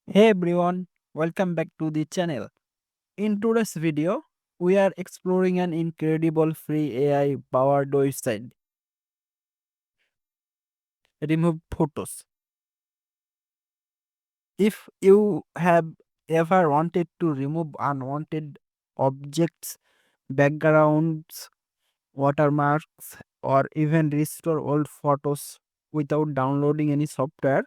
Hey everyone, welcome back to the channel. In today's video, we are exploring an incredible free AI powered website, Remove Photos. If you have ever wanted to remove unwanted objects, backgrounds, watermarks, or even restore old photos without downloading any software,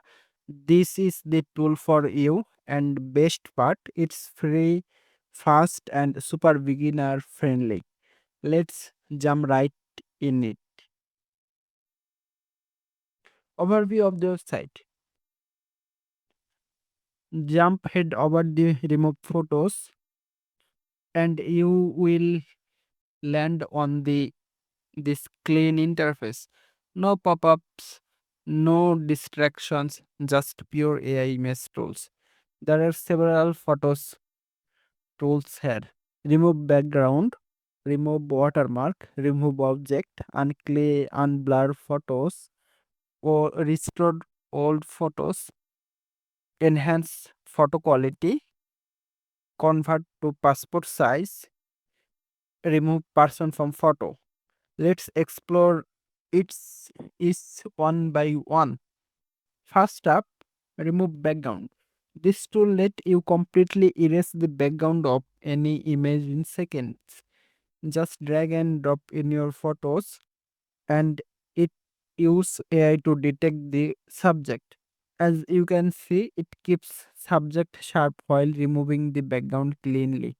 this is the tool for you. And best part, it's free, fast, and super beginner friendly. Let's jump right in it. Overview of the site. Jump head over the remove photos and you will land on the this clean interface. No pop-ups, no distractions, just pure AI image tools. There are several photos tools here. Remove background, remove watermark, remove object, unblur photos, or restore old photos, enhance photo quality, convert to passport size, remove person from photo. Let's explore its is one by one. First up, remove background. This tool let you completely erase the background of any image in seconds. Just drag and drop in your photos and it use AI to detect the subject. As you can see, it keeps subject sharp while removing the background cleanly.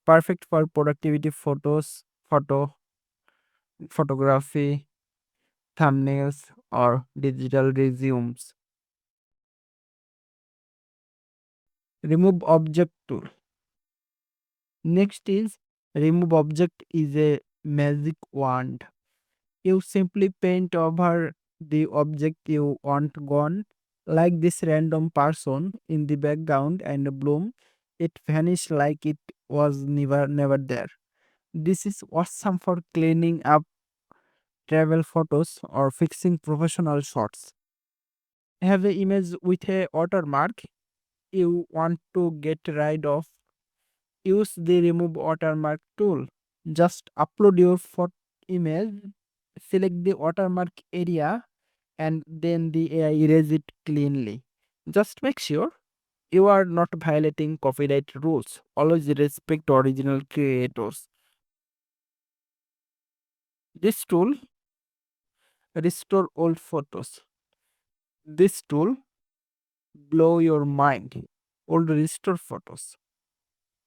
Perfect for productivity photos, photography, thumbnails, or digital resumes. Remove object tool. Next is remove object is a magic wand. You simply paint over the object you want gone, like this random person in the background, and bloom, it vanished like it was never there. This is awesome for cleaning up travel photos or fixing professional shots. Have an image with a watermark you want to get rid of, use the remove watermark tool. Just upload your photo image, select the watermark area, and then the AI erase it cleanly. Just make sure you are not violating copyright rules. Always respect original creators. This tool, restore old photos. This tool blow your mind. Old restore photos.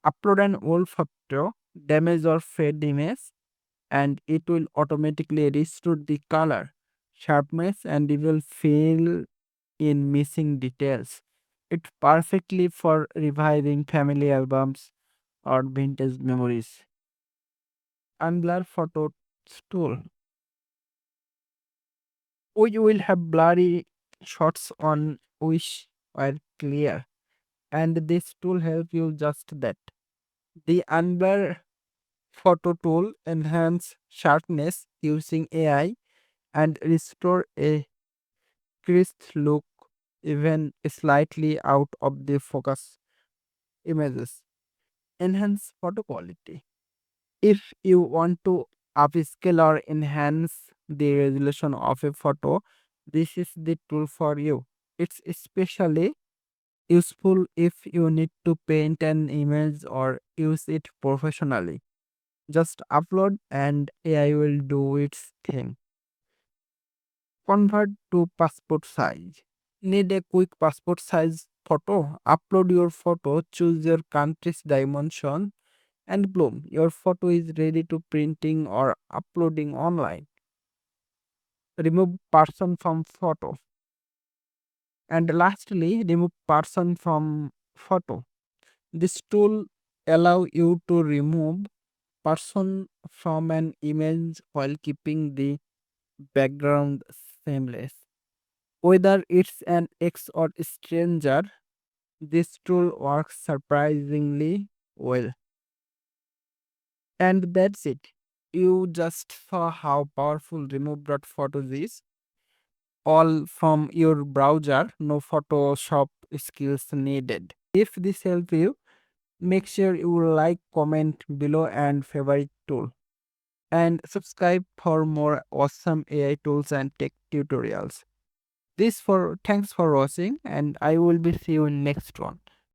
Upload an old photo, damage or fade image, and it will automatically restore the color, sharpness, and it will fill in missing details. It's perfectly for reviving family albums or vintage memories. Unblur photo tool. We will have blurry shots on which are clear, and this tool help you just that. The Unblur photo tool enhance sharpness using AI and restore a crisp look even slightly out of the focus images. Enhance photo quality. If you want to upscale or enhance the resolution of a photo, this is the tool for you. It's especially useful if you need to paint an image or use it professionally. Just upload and AI will do its thing. Convert to passport size. Need a quick passport size photo? Upload your photo, choose your country's dimension, and boom, your photo is ready to printing or uploading online. Remove person from photo. And lastly, remove person from photo. This tool allow you to remove person from an image while keeping the background seamless. Whether it's an ex or stranger, this tool works surprisingly well. And that's it. You just saw how powerful Remove.photos is. All from your browser, no Photoshop skills needed. If this helps you, make sure you like, comment below and favorite tool. And subscribe for more awesome AI tools and tech tutorials. Thanks for watching, and I will be see you in next one.